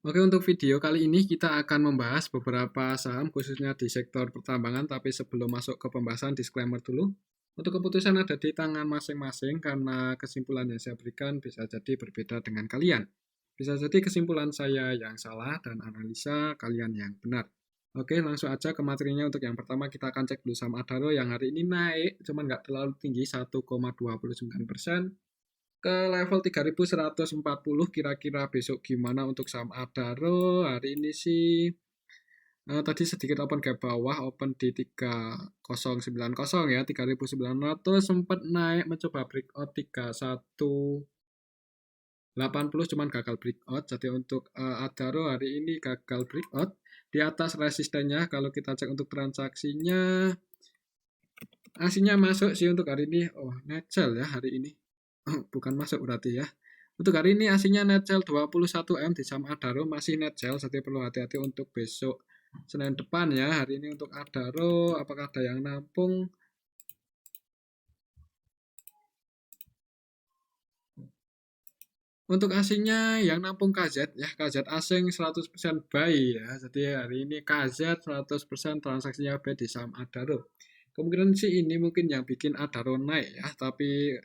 Oke, untuk video kali ini kita akan membahas beberapa saham khususnya di sektor pertambangan, tapi sebelum masuk ke pembahasan disclaimer dulu. Untuk keputusan ada di tangan masing-masing karena kesimpulan yang saya berikan bisa jadi berbeda dengan kalian. Bisa jadi kesimpulan saya yang salah dan analisa kalian yang benar. Oke, langsung aja ke materinya. Untuk yang pertama kita akan cek dulu saham Adaro yang hari ini naik, cuman nggak terlalu tinggi, 1,29%. Ke level 3140, kira-kira besok gimana untuk saham Adaro hari ini sih, tadi sedikit open gap bawah, open di 3090 ya, 3900, sempat naik mencoba breakout 3180, cuman gagal breakout. Jadi untuk Adaro hari ini gagal breakout di atas resistennya. Kalau kita cek untuk transaksinya, aslinya masuk sih untuk hari ini. Oh, net sell ya hari ini. Bukan masuk berarti ya. Untuk hari ini aslinya net sell 21M di saham Adaro masih net sell, jadi perlu hati-hati untuk besok Senin depan ya. Hari ini untuk Adaro, apakah ada yang nampung? Untuk asingnya yang nampung KZ ya, KZ asing 100% buy ya. Jadi hari ini KZ 100% transaksinya buy di saham Adaro. Kemungkinan sih ini mungkin yang bikin Adaro naik ya, tapi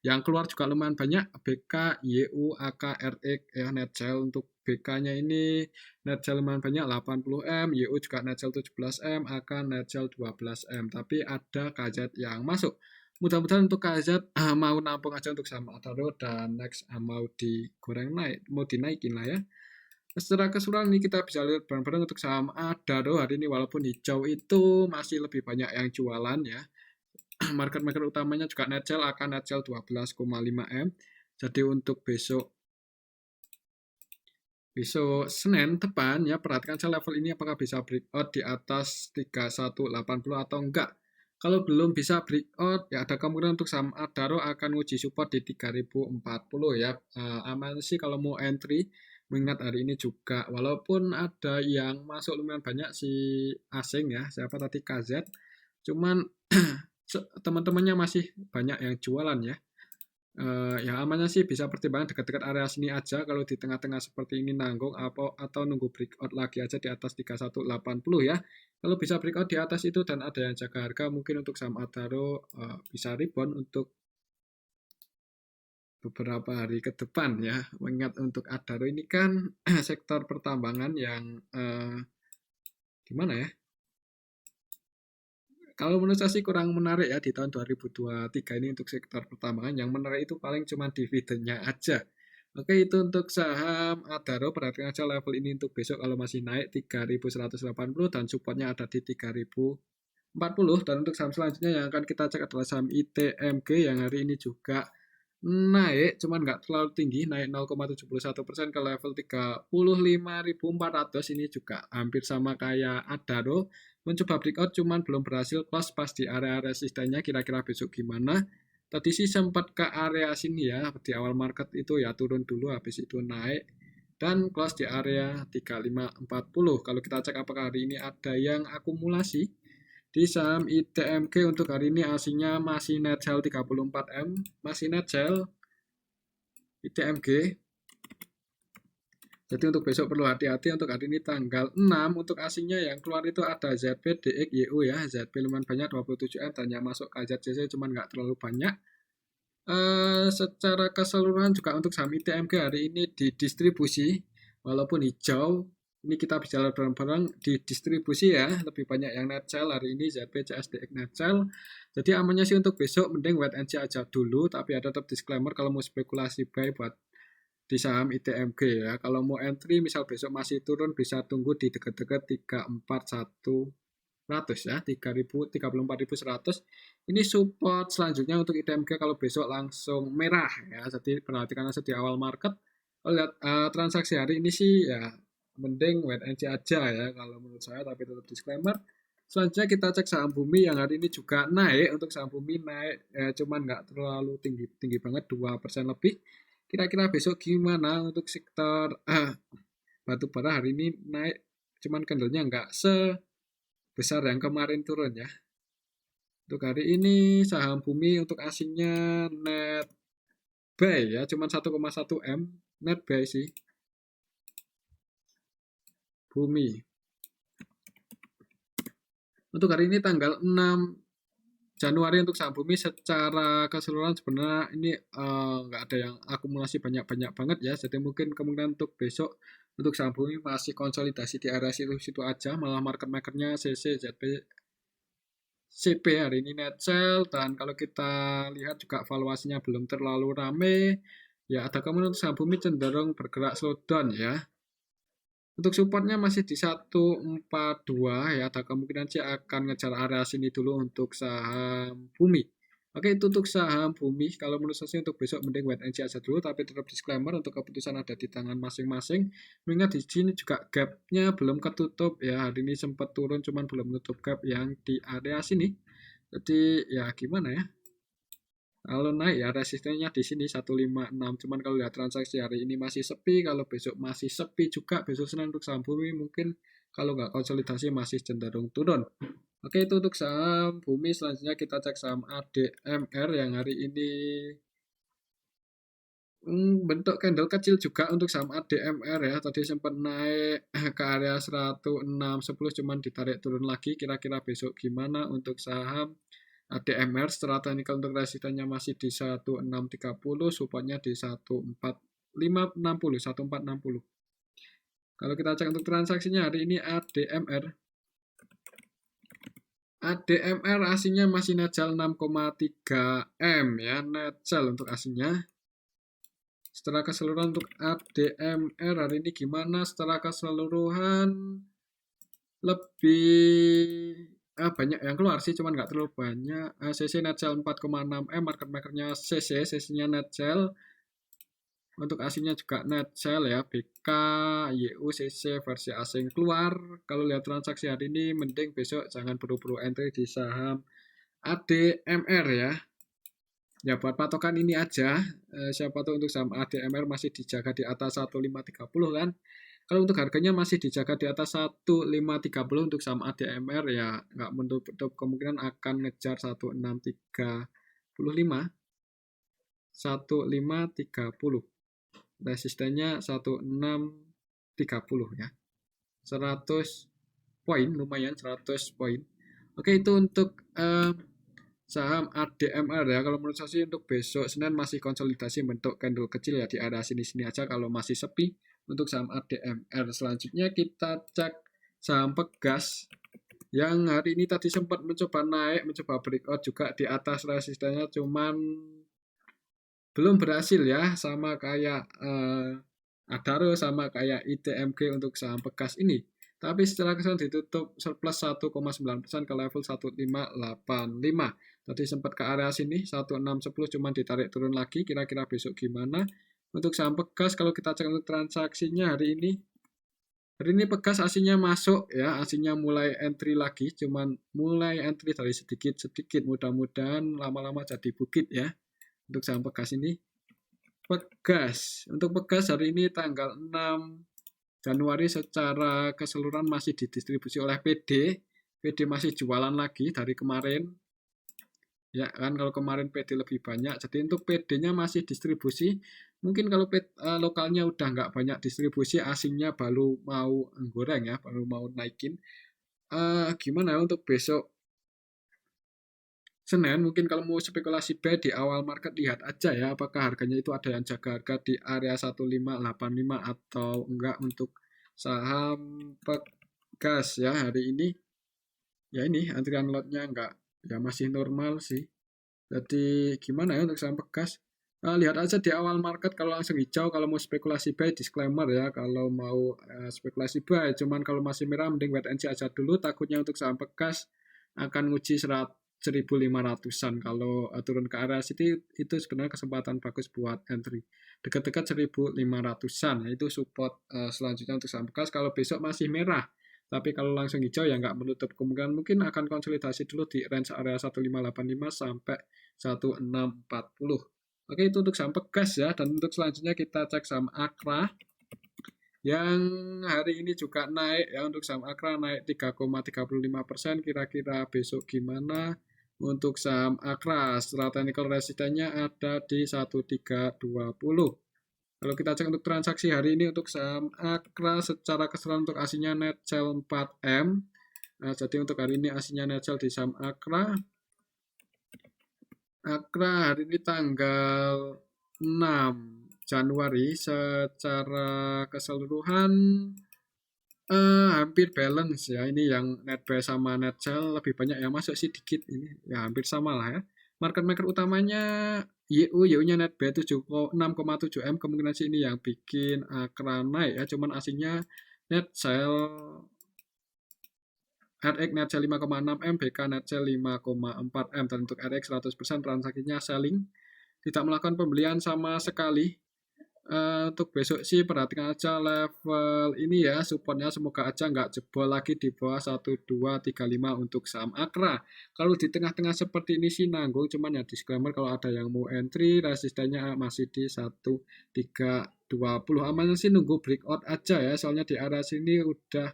yang keluar juga lumayan banyak. BK, YU, AK, RX ya, net sell. Untuk BK-nya ini net sell lumayan banyak 80M, YU juga net sell 17M, AK net sell 12M. Tapi ada KZ yang masuk. Mudah-mudahan untuk KZ mau nampung aja untuk saham Adaro dan next mau digoreng naik, mau dinaikin lah ya. Secara keseluruhan ini kita bisa lihat bareng-bareng untuk saham Adaro hari ini walaupun hijau itu masih lebih banyak yang jualan ya. Market-market utamanya juga net sell akan net sell 12,5M. Jadi untuk besok Senin depan ya, perhatikan saya level ini apakah bisa breakout di atas 3180 atau enggak. Kalau belum bisa breakout ya ada kemungkinan untuk saham Adaro akan uji support di 3040 ya. Aman sih kalau mau entry, mengingat hari ini juga walaupun ada yang masuk lumayan banyak si asing ya, siapa tadi KZ, cuman teman-temannya masih banyak yang jualan ya. Yang amannya sih bisa pertimbangan dekat-dekat area sini aja, kalau di tengah-tengah seperti ini nanggung atau nunggu breakout lagi aja di atas 3180 ya. Kalau bisa breakout di atas itu dan ada yang jaga harga, mungkin untuk saham Adaro bisa rebound untuk beberapa hari ke depan ya. Mengingat untuk Adaro ini kan sektor pertambangan yang gimana ya? Kalau menurut saya sih kurang menarik ya di tahun 2023 ini untuk sektor pertambangan. Yang menarik itu paling cuma dividennya aja. Oke, itu untuk saham Adaro. Perhatikan aja level ini untuk besok kalau masih naik 3180 dan supportnya ada di 3040. Dan untuk saham selanjutnya yang akan kita cek adalah saham ITMG yang hari ini juga naik, cuman nggak terlalu tinggi, naik 0,71% ke level 35.400. Ini juga hampir sama kayak Adaro, mencoba breakout cuman belum berhasil close pas di area resistennya. Kira-kira besok gimana? Tadi sih sempat ke area sini ya, di awal market itu ya turun dulu, habis itu naik dan close di area 3540. Kalau kita cek apakah hari ini ada yang akumulasi di saham ITMG, untuk hari ini aslinya masih net sell 34M, masih net sell ITMG. Jadi untuk besok perlu hati-hati. Untuk hari ini tanggal 6, untuk aslinya yang keluar itu ada ZP, DX, YU ya. ZP lumayan banyak 27M dan yang masuk KZCC cuman nggak terlalu banyak. Secara keseluruhan juga untuk saham ITMG hari ini di distribusi, walaupun hijau, ini kita bisa lihat bareng-bareng di distribusi ya, lebih banyak yang net sell hari ini, ZP, CSDX net sell. Jadi amannya sih untuk besok mending wait and see aja dulu, tapi ada tetap disclaimer kalau mau spekulasi buy buat di saham ITMG ya. Kalau mau entry misal besok masih turun, bisa tunggu di dekat-dekat 34100 ya, 34.100. Ini support selanjutnya untuk ITMG kalau besok langsung merah ya. Jadi perhatikan aja di awal market. Kalau lihat transaksi hari ini sih ya mending wait and see aja ya kalau menurut saya, tapi tetap disclaimer. Selanjutnya kita cek saham Bumi yang hari ini juga naik. Untuk saham Bumi naik cuman nggak terlalu tinggi tinggi banget, 2% lebih. Kira-kira besok gimana untuk sektor batu bara? Hari ini naik cuman candlenya nggak sebesar yang kemarin turun ya. Untuk hari ini saham Bumi untuk asingnya net buy ya, cuman 1,1M net buy sih. Bumi. Untuk hari ini tanggal 6 Januari untuk saham Bumi secara keseluruhan sebenarnya ini nggak ada yang akumulasi banyak-banyak banget ya. Jadi mungkin kemungkinan untuk besok untuk saham Bumi masih konsolidasi di area situ-situ aja. Malah market makernya CC, ZP, CP hari ini net sell, dan kalau kita lihat juga valuasinya belum terlalu rame. Ya ada kemungkinan untuk saham Bumi cenderung bergerak slowdown ya. Untuk supportnya masih di 142 ya, ada kemungkinan sih akan ngejar area sini dulu untuk saham Bumi. Oke, itu untuk saham Bumi. Kalau menurut saya untuk besok mending wait and see aja dulu, tapi tetap disclaimer untuk keputusan ada di tangan masing-masing. Mengingat di sini juga gapnya belum ketutup ya, hari ini sempat turun cuman belum menutup gap yang di area sini. Jadi ya gimana ya? Kalau naik ya resistennya di sini 156. Cuman kalau lihat transaksi hari ini masih sepi, kalau besok masih sepi juga, besok Senin untuk saham Bumi mungkin kalau nggak konsolidasi masih cenderung turun. Oke, itu untuk saham Bumi. Selanjutnya kita cek saham ADMR yang hari ini bentuk candle kecil juga untuk saham ADMR ya. Tadi sempat naik ke area 106.10 cuman ditarik turun lagi. Kira-kira besok gimana untuk saham ADMR? Secara teknikal untuk resistennya masih di 1630, supportnya di 1460. Kalau kita cek untuk transaksinya hari ini ADMR aslinya masih net sell 6,3 M ya, net sell untuk aslinya. Setelah keseluruhan untuk ADMR hari ini gimana? Setelah keseluruhan lebih banyak yang keluar sih, cuman nggak terlalu banyak. CC net sell 4,6 M, market makernya CC-nya net sell. Untuk asingnya juga net sell ya, BK, YU, CC versi asing keluar. Kalau lihat transaksi hari ini, mending besok jangan buru-buru entry di saham ADMR ya. Ya buat patokan ini aja, siapa tahu untuk saham ADMR masih dijaga di atas 1530 kan. Kalau untuk harganya masih dijaga di atas 1530 untuk saham ADMR ya nggak menutup kemungkinan akan ngejar 1635, 1530. Resistennya 1630 ya. 100 poin, lumayan 100 poin. Oke, itu untuk saham ADMR ya. Kalau menurut saya sih untuk besok Senin masih konsolidasi bentuk candle kecil ya di area sini-sini aja kalau masih sepi untuk saham ADMR. Selanjutnya kita cek saham Pegas yang hari ini tadi sempat mencoba naik, mencoba breakout juga di atas resistennya, cuman belum berhasil ya, sama kayak Adaro, sama kayak ITMG untuk saham Pegas ini. Tapi setelah kesan ditutup surplus 1,9% ke level 1585. Tadi sempat ke area sini 1610 cuman ditarik turun lagi. Kira-kira besok gimana? Untuk saham Pegas kalau kita cek untuk transaksinya hari ini Pegas aslinya masuk ya, aslinya mulai entry lagi, cuman mulai entry dari sedikit-sedikit. Mudah-mudahan lama-lama jadi bukit ya. Untuk saham Pegas ini. Untuk Pegas hari ini tanggal 6 Januari secara keseluruhan masih didistribusi oleh PD. PD masih jualan lagi dari kemarin. Ya kan, kalau kemarin PD lebih banyak. Jadi untuk PD-nya masih distribusi. Mungkin kalau lokalnya udah nggak banyak distribusi, asingnya baru mau goreng ya, baru mau naikin. Gimana untuk besok Senin? Mungkin kalau mau spekulasi buy di awal market, lihat aja ya apakah harganya itu ada yang jaga harga di area 1585 atau enggak untuk saham Pegas ya hari ini. Ya ini antrian lotnya enggak, ya masih normal sih. Jadi gimana ya untuk saham Pegas? Lihat aja di awal market kalau langsung hijau, kalau mau spekulasi buy disclaimer ya, kalau mau spekulasi buy. Cuman kalau masih merah mending wait and see aja dulu, takutnya untuk saham Pegas akan nguji 1.500-an. Kalau turun ke area situ itu sebenarnya kesempatan bagus buat entry. Dekat-dekat 1.500-an, itu support selanjutnya untuk saham Pegas. Kalau besok masih merah, tapi kalau langsung hijau ya nggak menutup kemungkinan mungkin akan konsolidasi dulu di range area 1585 sampai 1640. Oke, itu untuk saham Pegas ya. Dan untuk selanjutnya kita cek saham Akra yang hari ini juga naik ya. Untuk saham Akra naik 3,35%. Kira-kira besok gimana untuk saham Akra? Setelah technical resistennya ada di 1320. Kalau kita cek untuk transaksi hari ini untuk saham Akra secara keseluruhan untuk asinya net sell 4M. Nah, jadi untuk hari ini asinya net sell di saham Akra. Akra hari ini tanggal 6 Januari secara keseluruhan hampir balance ya. Ini yang net buy sama net sell lebih banyak yang masuk sih dikit ini. Ya hampir sama lah ya. Market maker utamanya YU-nya net buy 6,7 M. Kemungkinan sih ini yang bikin Akra naik ya. Cuman aslinya net sell RX net sell 5,6 M, BK net sell 5,4 M. Dan untuk RX 100% transaksinya selling. Tidak melakukan pembelian sama sekali. Untuk besok sih perhatikan aja level ini ya, supportnya semoga aja nggak jebol lagi di bawah 1235 untuk saham Akra. Kalau di tengah-tengah seperti ini sih nanggung, cuman ya disclaimer kalau ada yang mau entry, resistennya masih di 1320. Amannya sih nunggu breakout aja ya, soalnya di area sini udah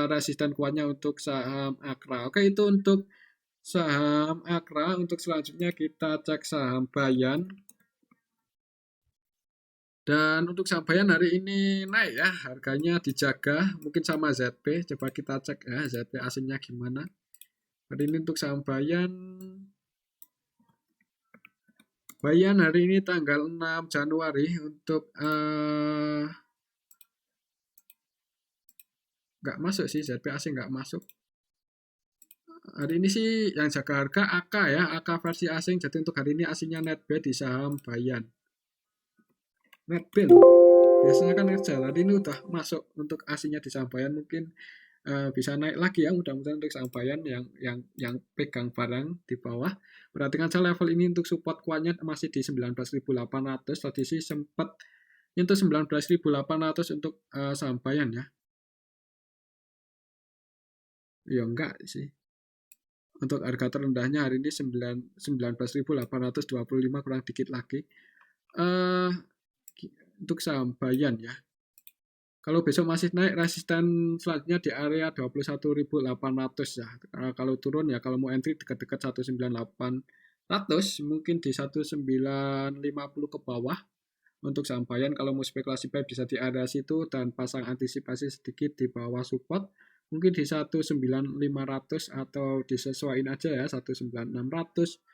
resisten kuatnya untuk saham Akra. Oke, itu untuk saham Akra. Untuk selanjutnya kita cek saham Bayan. Dan untuk sambayan hari ini naik ya, harganya dijaga, mungkin sama ZP. Coba kita cek ya, ZP aslinya gimana. Hari ini untuk sambayan, Bayan hari ini tanggal 6 Januari untuk nggak masuk sih, ZP asing nggak masuk. Hari ini sih yang jaga harga AK ya, AK versi asing. Jadi untuk hari ini aslinya net buy di saham Bayan. Net buy loh. Biasanya kan net sell. Hari ini udah masuk untuk aslinya di saham Bayan, mungkin bisa naik lagi ya, mudah-mudahan untuk sambayan yang pegang barang di bawah. Perhatikan saja level ini untuk support kuatnya masih di 19.800. Tadi sih sempat nyentuh 19.800 untuk sambayan ya. Ya enggak sih. Untuk harga terendahnya hari ini 19.825, kurang dikit lagi. Untuk sambayan ya. Kalau besok masih naik, resisten selanjutnya di area 21.800 ya. Kalau turun ya, kalau mau entry dekat-dekat 19.800, mungkin di 1950 ke bawah. Untuk sampaian kalau mau spekulasi buy bisa di area situ dan pasang antisipasi sedikit di bawah support. Mungkin di 19.500 atau disesuaikan aja ya, 19.600.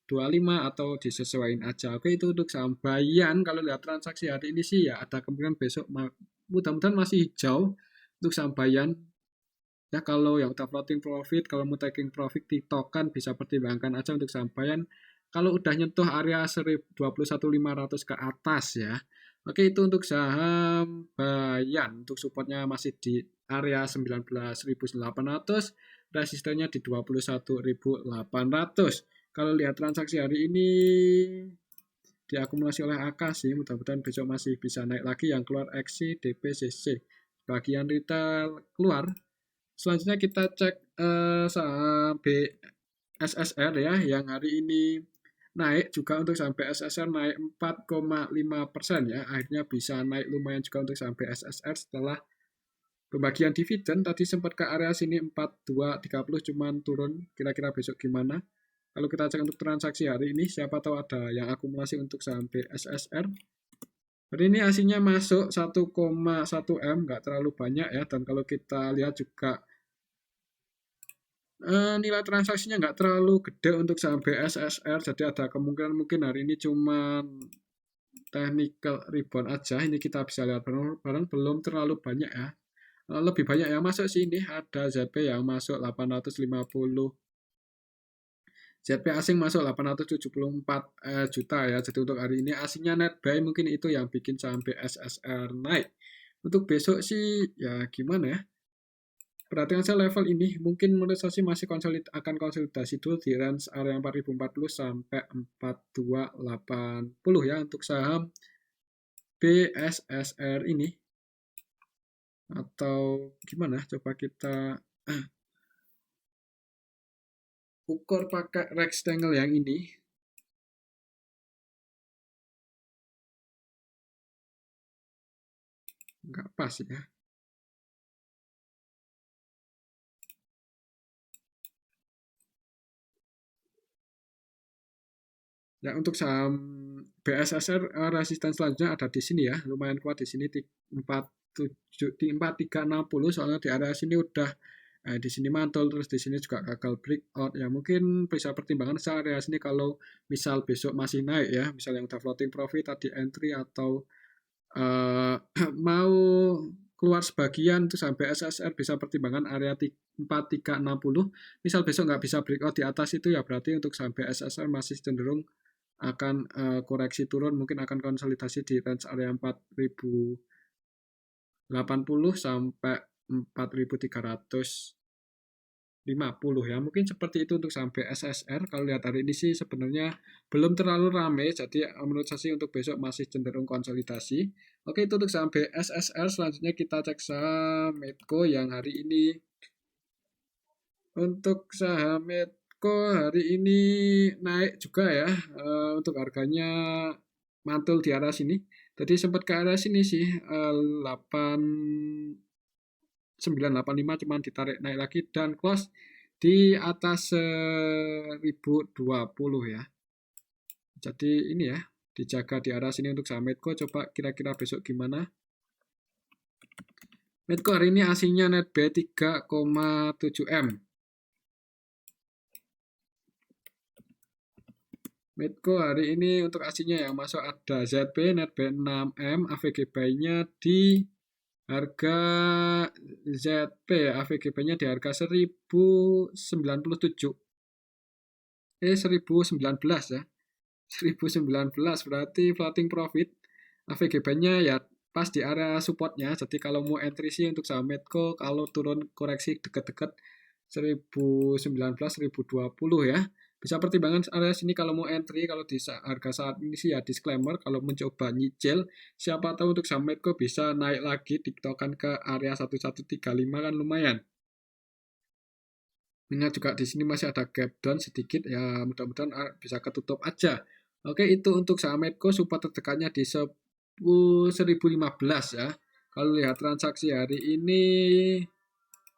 25 atau disesuaikan aja. Oke, itu untuk saham Bayan. Kalau lihat transaksi hari ini sih ya ada kemungkinan besok mudah-mudahan masih hijau untuk saham Bayan. Ya kalau yang udah floating profit, kalau mau taking profit tiktokan bisa pertimbangkan aja untuk saham Bayan. Kalau udah nyentuh area 21.500 ke atas ya. Oke, itu untuk saham Bayan. Untuk supportnya masih di area 19.800, resistennya di 21.800. Kalau lihat transaksi hari ini diakumulasi oleh AK sih, mudah-mudahan besok masih bisa naik lagi. Yang keluar XC, DPCC. Bagian retail keluar. Selanjutnya kita cek saham BSSR ya, yang hari ini naik juga. Untuk saham BSSR naik 4,5% ya. Akhirnya bisa naik lumayan juga untuk saham BSSR setelah pembagian dividen. Tadi sempat ke area sini 4230, cuman turun. Kira-kira besok gimana? Kalau kita cek untuk transaksi hari ini, siapa tahu ada yang akumulasi untuk saham BSSR. Hari ini aslinya masuk 1,1 M, nggak terlalu banyak ya. Dan kalau kita lihat juga nilai transaksinya nggak terlalu gede untuk saham BSSR. Jadi ada kemungkinan mungkin hari ini cuma technical rebound aja. Ini kita bisa lihat bareng belum terlalu banyak ya. Lebih banyak yang masuk sih ini. Ada ZP yang masuk 850. ZP asing masuk 874 juta ya. Jadi untuk hari ini asingnya net buy, mungkin itu yang bikin saham BSSR naik. Untuk besok sih ya gimana ya. Perhatikan saya level ini, mungkin menurut saya sih masih akan konsolidasi dulu di range area 4040 sampai 4280 ya untuk saham BSSR ini. Atau gimana? Coba kita ukur pakai rectangle yang ini. Nggak pas ya. Ya untuk saham BSSR resisten selanjutnya ada di sini ya, lumayan kuat di sini 4360 soalnya di area sini udah di sini mantul terus di sini juga gagal breakout ya mungkin bisa pertimbangan area sini kalau misal besok masih naik ya, misal yang udah floating profit tadi entry atau eh, mau keluar sebagian itu sampai SSR bisa pertimbangan area 4360. Misal besok nggak bisa breakout di atas itu ya berarti untuk sampai SSR masih cenderung akan koreksi turun, mungkin akan konsolidasi di range area 4080 sampai 4350 ya. Mungkin seperti itu untuk sampai SSR. Kalau lihat hari ini sih sebenarnya belum terlalu ramai, jadi menurut saya sih untuk besok masih cenderung konsolidasi. Oke, itu untuk sampai SSR. Selanjutnya kita cek saham Medco yang hari ini. Untuk saham Medco hari ini naik juga ya. Untuk harganya mantul di arah sini. Tadi sempat ke arah sini sih 8985 cuman ditarik naik lagi dan close di atas 1020 ya. Jadi ini ya dijaga di arah sini untuk saham Medco. Coba kira-kira besok gimana? Medco hari ini aslinya net B 3,7 M. Medco hari ini untuk aslinya yang masuk ada ZP net B 6M, AVG buy-nya di harga ZP, AVG buy-nya di harga 1097. 1019 ya. 1019 berarti floating profit. AVG buy-nya ya pas di area supportnya. Jadi kalau mau entry sih untuk saham Medco kalau turun koreksi deket-deket 1019 1020 ya. Bisa pertimbangan area sini kalau mau entry, kalau di harga saat ini sih ya disclaimer kalau mencoba nyicil, siapa tahu untuk saham Medco bisa naik lagi tiktokan ke area 1135 kan lumayan. Ingat juga di sini masih ada gap down sedikit ya, mudah-mudahan bisa ketutup aja. Oke, itu untuk saham Medco support terdekatnya di 1015 ya. Kalau lihat transaksi hari ini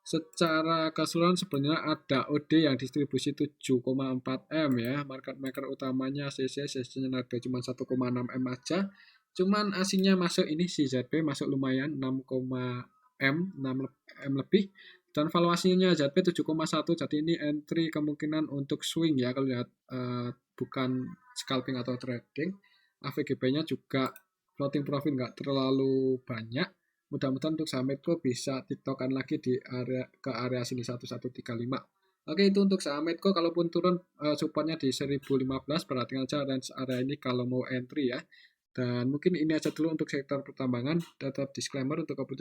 secara keseluruhan sebenarnya ada OD yang distribusi 7,4 M ya. Market maker utamanya CC-nya harga cuma 1,6 M aja. Cuman asingnya masuk ini si ZP masuk lumayan 6 M lebih. Dan valuasinya ZP 7,1 jadi ini entry kemungkinan untuk swing ya kalau lihat bukan scalping atau trading. AVGB-nya juga floating profit nggak terlalu banyak. Mudah-mudahan untuk saham Medco bisa tiktokan lagi di area sini 1135. Oke, itu untuk saham Medco kalaupun turun supportnya di 1015 perhatikan aja range area ini kalau mau entry ya. Dan mungkin ini aja dulu untuk sektor pertambangan. Tetap disclaimer untuk keputusan